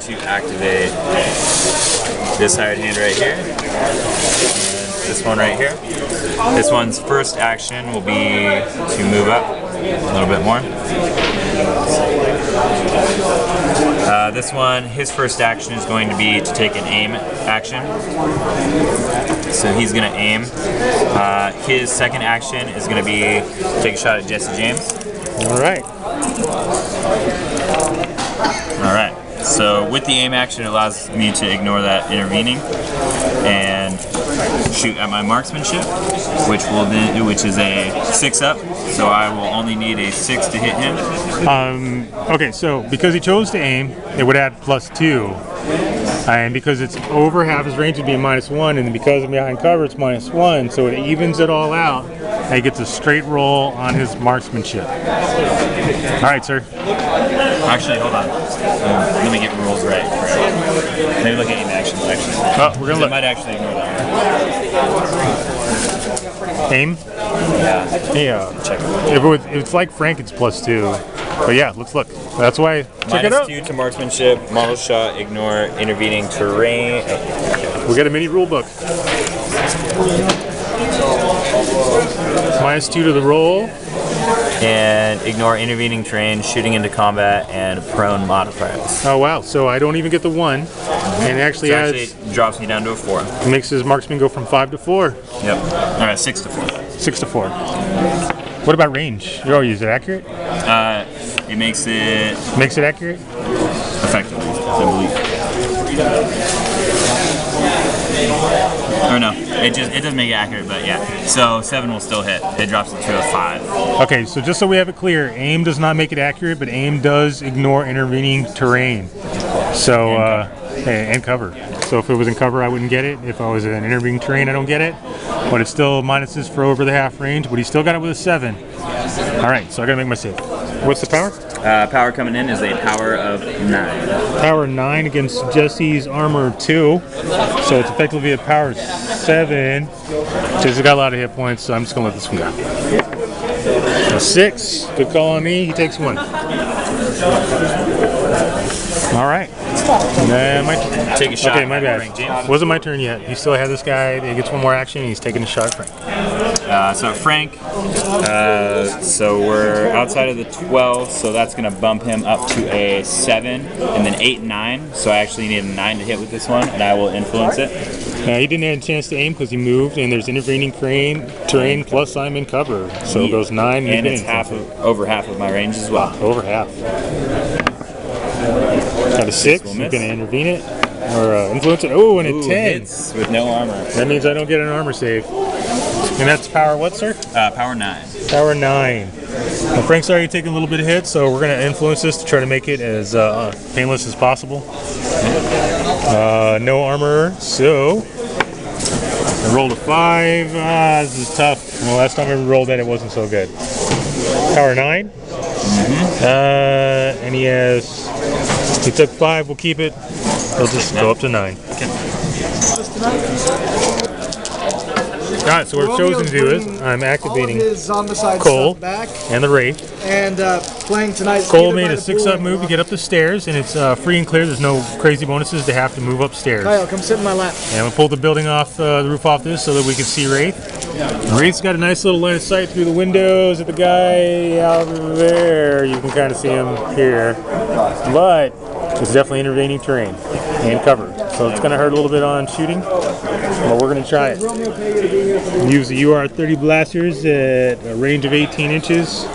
going to activate this hired hand right here, and this one right here. This one's first action will be to move up a little bit more. This one, his first action is going to be to take an aim action. So he's going to aim. His second action is going to be take a shot at Jesse James. All right. All right. So with the aim action, it allows me to ignore that intervening and shoot at my marksmanship, which is a 6-up. So I will only need a 6 to hit him. Okay, so because he chose to aim, it would add +2. And because it's over half his range, it would be a -1. And because I'm behind cover, it's -1. So it evens it all out. And he gets a straight roll on his marksmanship. All right, sir. Actually, hold on. Let me get rules right. Maybe look at aim actions, actually. Oh, we're gonna look. I might actually ignore that. Aim? Yeah. Check it. If it's like Frank, it's +2. But yeah, let's look. That's why. Check it out. -2 to marksmanship, model shot, ignore intervening terrain. We got a mini rule book. -2 to the roll. And ignore intervening terrain, shooting into combat, and prone modifiers. Oh wow! So I don't even get the 1, and it actually drops me down to a 4. It makes his marksman go from 5 to 4. Yep. All right, 6 to 4. 6 to 4. What about range? Oh, is it accurate? It makes it accurate. Effectively, I believe. Or no, it doesn't make it accurate, but yeah. So 7 will still hit. It drops it to a 5. Okay, so just so we have it clear, aim does not make it accurate, but aim does ignore intervening terrain. So and cover. So if it was in cover, I wouldn't get it. If I was in intervening terrain, I don't get it. But it's still minuses for over the half range. But he still got it with a 7. All right, so I gotta make my save. What's the power? Power coming in is a power of 9. Power 9 against Jesse's armor 2. So it's effectively a power 7. Jesse's got a lot of hit points, so I'm just gonna let this one go. A 6. Good call on me. He takes 1. All right. Take a shot. Okay, my bad. Wasn't my turn yet. He still had this guy. He gets one more action. And he's taking a shot at Frank. So Frank. So we're outside of the 12. So that's going to bump him up to a 7, and then 8 and 9. So I actually need a 9 to hit with this one, and I will influence it. He didn't have a chance to aim because he moved, and there's intervening terrain plus I'm in cover. So it goes 9. And it's over half of my range as well. Over half. Got a 6. I'm going to intervene it or influence it. Oh, and a 10 hits with no armor. That means I don't get an armor save. And that's power what, sir? Power 9. Power 9. Well, Frank's already taking a little bit of hit, so we're going to influence this to try to make it as painless as possible. No armor, so I rolled a 5. This is tough. Well, last time I rolled that, it wasn't so good. Power 9. And he took 5. We'll keep it. He'll just go up to 9. Okay. Alright, so what we're chosen to do is I'm activating Cole and the Wraith. And playing tonight. Cole made a 6-up move to get up the stairs, and it's free and clear. There's no crazy bonuses to have to move upstairs. Kyle, come sit in my lap. And we'll pull the building off the roof off this so that we can see Wraith. Wraith's got a nice little line of sight through the windows at the guy out there. You can kind of see him here, but it's definitely intervening terrain and cover. So it's going to hurt a little bit on shooting, but we're going to try it. Use the UR-30 blasters at a range of 18 inches.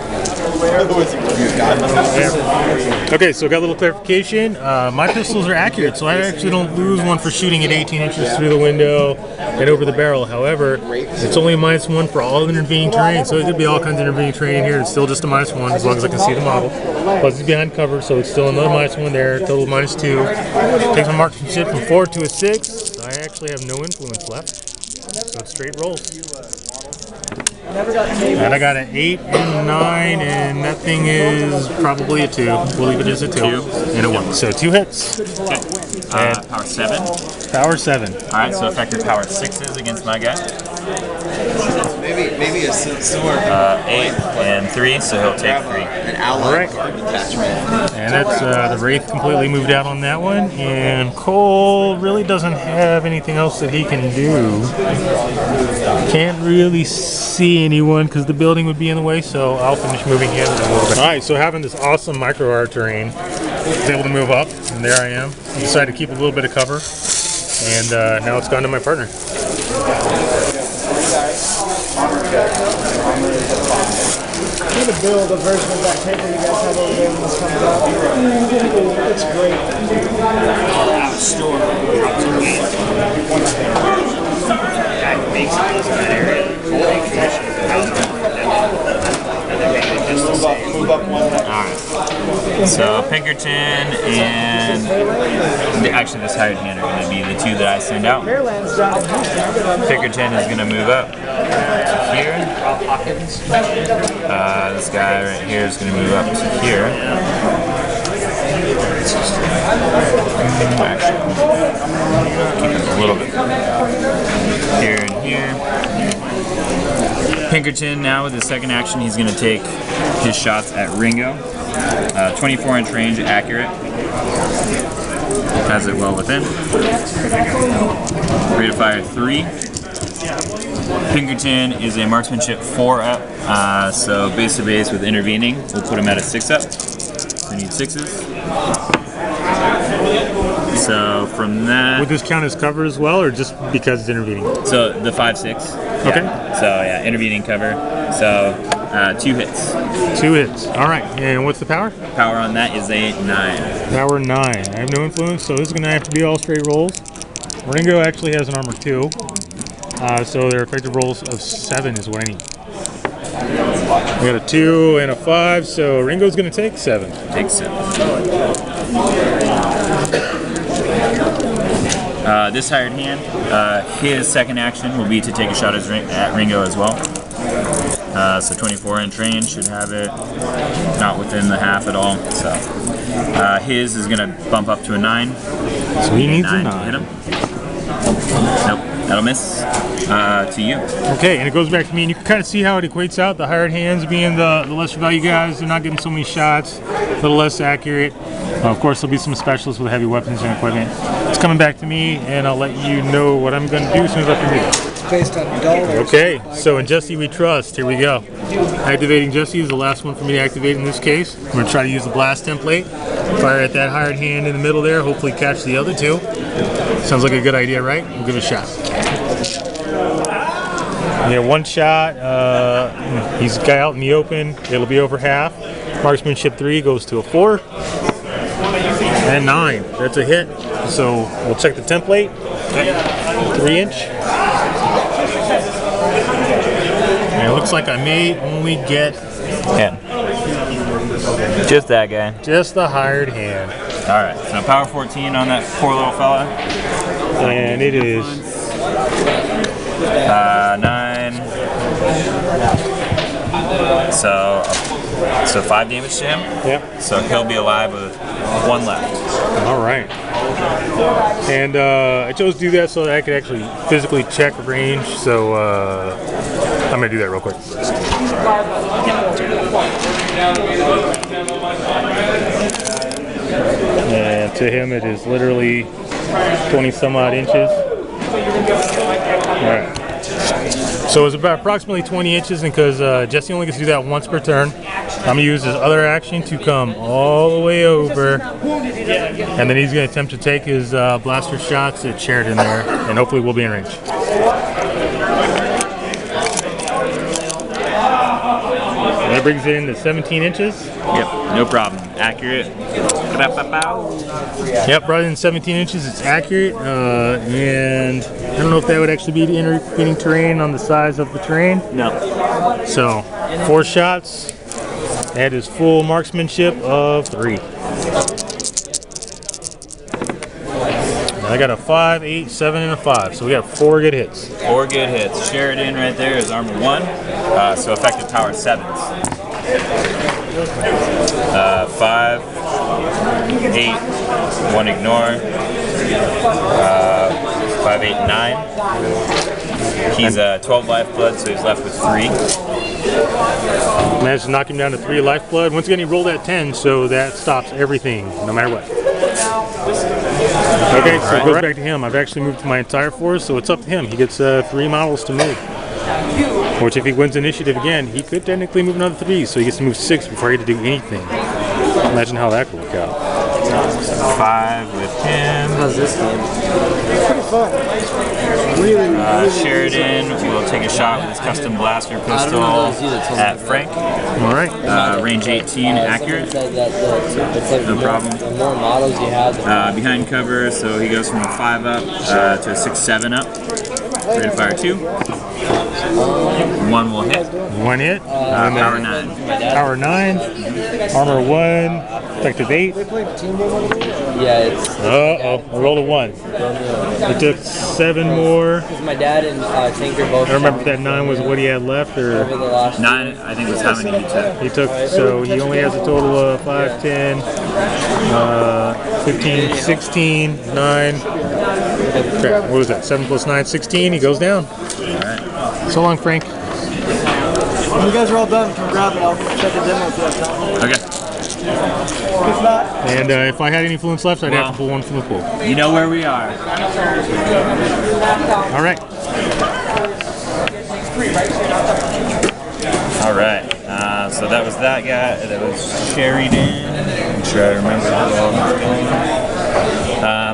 Okay, so got a little clarification. My pistols are accurate, so I actually don't lose one for shooting at 18 inches through the window and over the barrel. However, it's only a -1 for all intervening terrain, so it could be all kinds of intervening terrain in here. It's still just a -1 as long as I can see the model. Plus it's behind cover, so it's still another -1 there. Total -2. Takes my marksmanship from 4 to a 6. So I actually have no influence left. So it's straight rolls. And I got an 8 and a 9, and that thing is probably a 2. We'll leave it as a 2 and a 1. So 2 hits. Okay. Power 7. Power 7. Alright, so effective power 6s against my guy. Maybe a similar 8 and 3, so he'll take 3. an allied card attachment. And that's the Wraith completely moved out on that one. And Cole really doesn't have anything else that he can do. Can't really see anyone because the building would be in the way, so I'll finish moving him. Alright, so having this awesome micro art terrain, was able to move up, and there I am. I decided to keep a little bit of cover, and now it's gone to my partner. I'm going to build a version of that paper you guys have over there when this comes out. It's great. Alright. So Pinkerton and actually this hired hand are going to be the 2 that I send out. Fairland's down in Houston. Pinkerton is going to move up to here. This guy right here is going to move up to here. Actually, keep it a little bit here and here. Pinkerton now with his second action, he's going to take his shots at Ringo. 24-inch range, accurate. Has it well within. Rate of fire 3. Pinkerton is a marksmanship 4 up, so base to base with intervening. We'll put him at a 6 up. We need 6s. So from that, Would this count as cover as well, or just because it's intervening? so the 5/6. Okay. So yeah, intervening cover. So 2 hits. 2 hits. Alright, and what's the power? Power on that is a 9. Power 9. I have no influence, so this is going to have to be all straight rolls. Ringo actually has an armor 2, so their effective rolls of 7 is what I need. We got a 2 and a 5, so Ringo's going to take 7. Take 7. This hired hand, his second action will be to take a shot at Ringo as well. So 24-inch range, should have it not within the half at all. So his is going to bump up to a 9. So he needs a 9. To hit him. Nope, that'll miss. To you. Okay, and it goes back to me, and you can kind of see how it equates out. The hired hands being the lesser value guys, they're not getting so many shots, a little less accurate. Of course, there'll be some specialists with heavy weapons and equipment. It's coming back to me, and I'll let you know what I'm going to do as soon as I can do it. It's based on dollars. Okay, so in Jesse we trust. Here we go. Activating Jesse is the last one for me to activate in this case. I'm going to try to use the blast template. Fire at that hired hand in the middle there, hopefully catch the other 2. Sounds like a good idea, right? We'll give it a shot. Yeah, 1 shot. He's a guy out in the open. It'll be over half. Marksmanship 3 goes to a 4. And 9. That's a hit. So we'll check the template. 3-inch. And it looks like I may only get Just that guy. just the hired hand. Alright, so power 14 on that poor little fella. And it is 9. So 5 damage to him. Yep. So he'll be alive with 1 left. All right. And I chose to do that so that I could actually physically check range. So I'm going to do that real quick. And to him it is literally 20 some odd inches. All right. So it's about approximately 20 inches, and because Jesse only gets to do that once per turn, I'm going to use his other action to come all the way over, and then he's going to attempt to take his blaster shots at Sheridan there, and hopefully we'll be in range. That brings it in to 17 inches. Yep, no problem. Accurate. Yep, right in 17 inches, it's accurate, and I don't know if that would actually be the intervening terrain on the size of the terrain. No. So, 4 shots. That is full marksmanship of 3. I got a 5, 8, 7, and a 5. So we got 4 good hits. 4 good hits. Sheridan right there is armor 1. So effective power 7s. 5, 8, 1 ignore. 5, 8, 9. He's 12 lifeblood, so he's left with 3. Managed to knock him down to 3 lifeblood. Once again, he rolled at 10, so that stops everything, no matter what. Okay, so it goes back to him. I've actually moved my entire force, so it's up to him. He gets 3 models to move. Which, if he wins initiative again, he could technically move another 3, so he gets to move 6 before he had to do anything. Imagine how that could work out. 5 with him. How's this game? Pretty fun. Really, Sheridan will take a shot with his custom blaster pistol at Frank. Alright. Range 18, accurate. No problem. The more models you have, Behind cover, so he goes from a 5 up to a 6, 7 up. Ready to fire 2. 1 will hit. 1 hit. Power 9. Power 9. Armor 1. Effective 8. yeah, it's. Uh-oh. I rolled a 1. He took 7 more. My dad and Tinker both. I don't remember if that 9 was what he had left, or... Over the last 9, I think, was how many he took. He took, so he only has a total of 5, 10, 15, 16, 9. Crap, what was that? 7 plus 9, 16. He goes down. Alright. So long, Frank. when you guys are all done, come grab me. I'll check the demo if you have time. Okay. If not, And if I had any influence left, I'd have to pull one from the pool. You know where we are. All right. All right. So that was that guy. That was Sheridan. Make sure I remember how long it's going.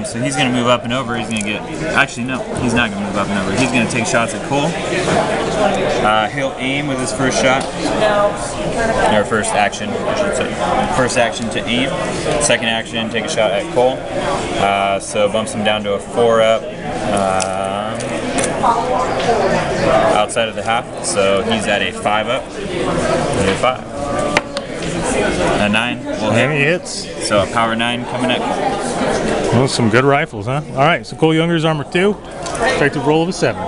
So he's going to move up and over. He's going to get... Actually, no. He's not going to move up and over. He's going to take shots at Cole. He'll aim with his first shot. Or first action, I should say. First action to aim. Second action, take a shot at Cole. So bumps him down to a 4 up. Outside of the half. So he's at a 5 up. At a 5. A 9 will hit. And he hits. So a power 9 coming at Cole. Well, some good rifles, huh? All right, so Cole Younger's armor 2. Effective roll of a 7.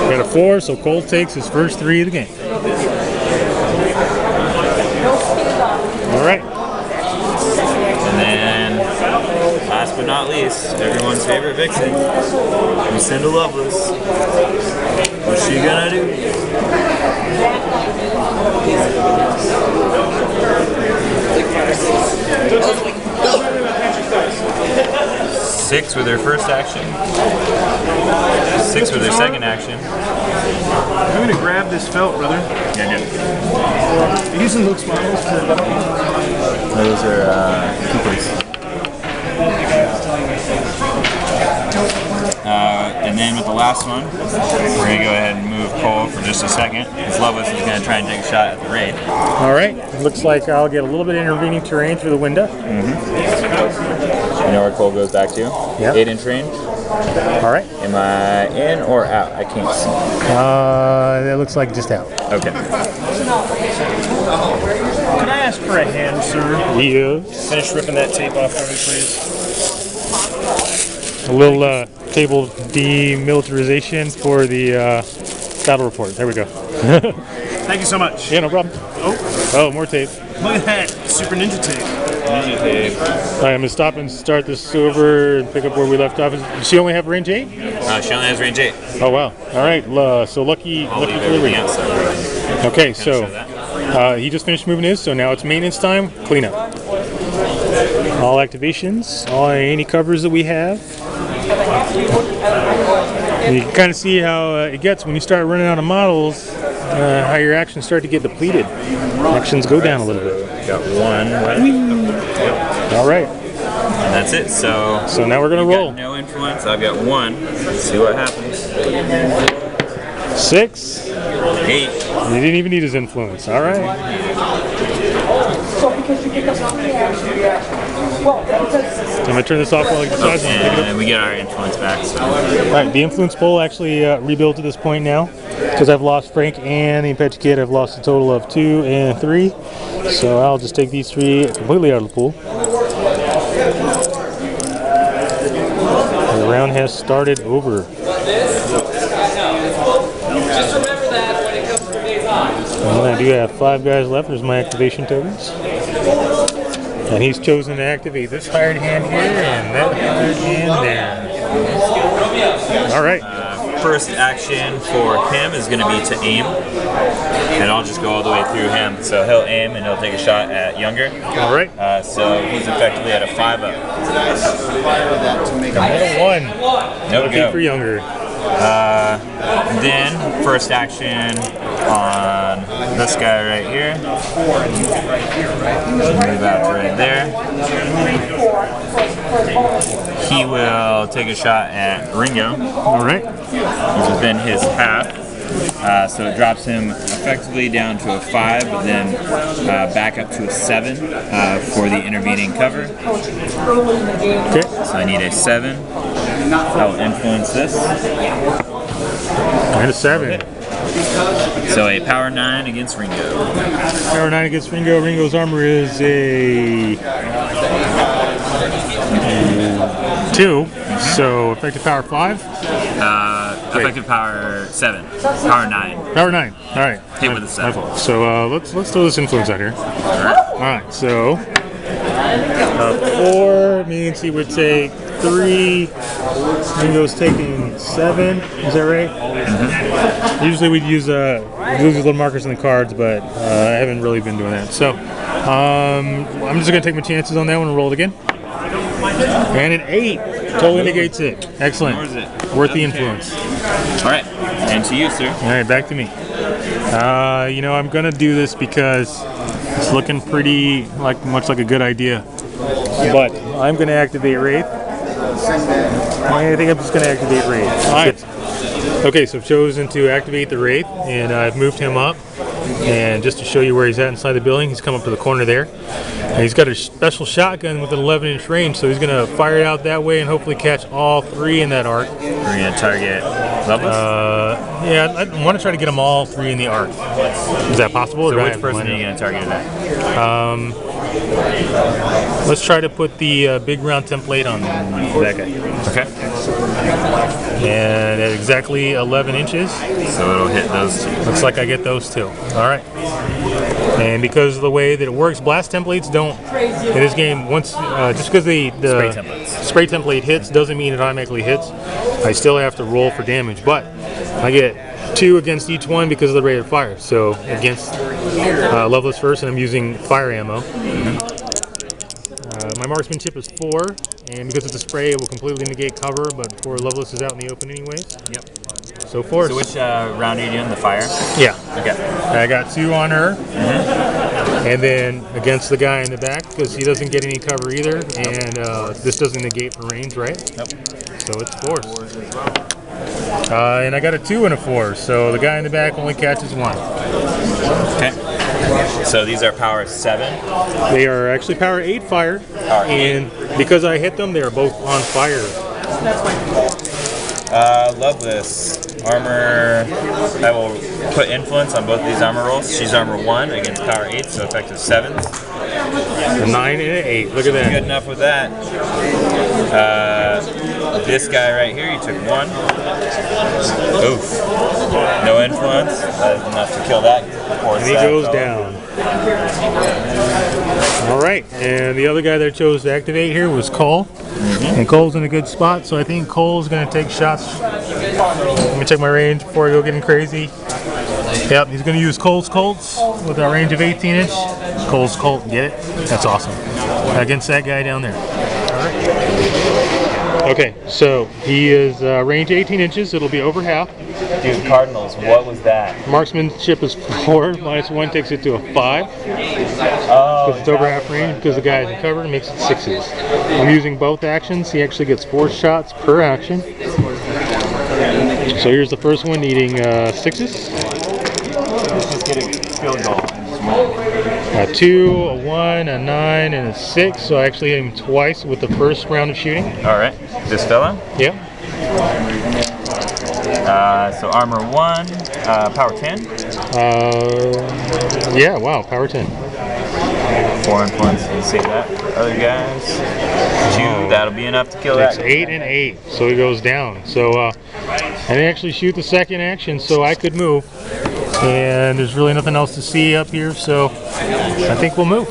Got a 4, so Cole takes his first 3 of the game. All right. And then, last but not least, everyone's favorite vixen, Lucinda Lovelace. What's she gonna do? Six with her first action. 6 with her second action. I'm gonna grab this felt, brother. Yeah, Using Luke's models to... those are Cooper's. And then with the last one, we're going to go ahead and move Cole for just a second. Because Lovelace is going to try and take a shot at the raid. All right. Looks like I'll get a little bit of intervening terrain through the window. You know where Cole goes back to? Yep. 8-inch range. All right. Am I in or out? I can't see. That looks like just out. Okay. Can I ask for a hand, sir? Yes. Finish ripping that tape off for me, please. A little table demilitarization for the battle report. There we go. Thank you so much. Yeah, no problem. Oh, more tape. Look at that. Super Ninja tape. Ninja tape. All right, I'm going to stop and start this over and pick up where we left off. Does she only have range 8? She only has range 8. Oh, wow. All right, so lucky I'll for leave the everything read. outside. Okay, Show so that. he just finished moving his, so now it's maintenance time, cleanup. All activations, all any covers that we have. And you can kind of see how it gets when you start running out of models, how your actions start to get depleted. Actions go down a little bit. Got 1 left. Yep. All right, And that's it. So now we're going to roll. got no influence. I've got 1. Let's see what happens. 6. 8. He didn't even need his influence. All right. I'm going to turn this off while he decides to pick it up. And we get our influence back. So. All right, the influence pool actually rebuilt to this point now because I've lost Frank and the Apache Kid. I've lost a total of 2 and 3. So I'll just take these 3 completely out of the pool. The round has started over. And I do have 5 guys left. There's my activation tokens. And he's chosen to activate this hired hand here and that hired hand there. All right. First action for him is going to be to aim, and I'll just go all the way through him. So he'll aim and he'll take a shot at Younger. All right. So he's effectively at a 5-up. Another 1. There we Okay go. for Younger. Then first action on this guy right here. Move out to right there. He will take a shot at Ringo. All right. He's within his half. So it drops him effectively down to a 5, but then back up to a 7 for the intervening cover. Okay. So I need a 7. That will influence this. And a 7. So a power 9 against Ringo. Power 9 against Ringo. Ringo's armor is a 2. So effective power 5. Effective power 7. Power 9. Power 9. All right. Hit with a 7. My fault. So let's throw this influence out here. All right. So 4 means he would take 3. Ringo's taking 7. Is that right? Mm-hmm. Usually we'd use little markers in the cards, but I haven't really been doing that. So I'm just gonna take my chances on that one and roll it again. And an 8 totally negates it. Excellent. Worth the influence. All right, and to you, sir. All right, back to me. You know, I'm gonna do this because it's looking pretty much like a good idea. But I'm gonna activate Wraith. I think I'm just gonna activate Wraith. All right. Okay, so I've chosen to activate the Wraith, and I've moved him up. And just to show you where he's at inside the building, he's come up to the corner there. And he's got a special shotgun with an 11-inch range, so he's going to fire it out that way and hopefully catch all 3 in that arc. We're going to target Loveless? Yeah, I want to try to get them all 3 in the arc. Is that possible? So which person are you going to target it at? Let's try to put the big round template on that guy. Okay. And at exactly 11 inches. So it'll hit those 2. Looks like I get those 2. All right. And because of the way that it works, blast templates don't, in this game, once just because the spray template hits doesn't mean it automatically hits. I still have to roll for damage, but I get 2 against each one because of the rate of fire. So against Loveless first, and I'm using fire ammo. My marksmanship is 4, and because it's a spray, it will completely negate cover, but before Loveless is out in the open anyways. Yep. So 4. So which round are you doing? The fire? Yeah. Okay. I got 2 on her, and then against the guy in the back, because he doesn't get any cover either, and this doesn't negate for range, right? Nope. So it's 4. And I got a 2 and a 4, so the guy in the back only catches 1. Okay. So these are power 7. They are actually power 8 fire, and because I hit them, they are both on fire. Loveless. Armor, I will put influence on both these armor rolls. She's armor 1 against power 8, so effective 7s. A 9 and an 8, look at that. Good enough with that. This guy right here, you took 1. Oof. No influence. That is enough to kill that. And he goes down. Alright, and the other guy that I chose to activate here was Cole. And Cole's in a good spot, so I think Cole's going to take shots. Let me check my range before I go getting crazy. Yep, he's going to use Cole's Colts with a range of 18 inch. Cole's Colt, get it? That's awesome. Against that guy down there. Okay, so he is range 18 inches. It'll be over half. Dude, Cardinals, what was that? Marksmanship is 4. -1 takes it to a 5. Because it's over half range. Because the guy isn't covered, it makes it 6s. I'm using both actions. He actually gets 4 shots per action. So here's the first one, needing 6s. Let's just get a field goal. A 2, a 1, a 9, and a 6. So I actually hit him twice with the first round of shooting. All right, this fellow. Yep. So armor 1, power 10. Yeah. Wow. Power 10. 4 influence. You see that? Other guys. 2. That'll be enough to kill It's that. 8 and 8. So he goes down. So I didn't actually shoot the second action, so I could move. And there's really nothing else to see up here, so I think we'll move.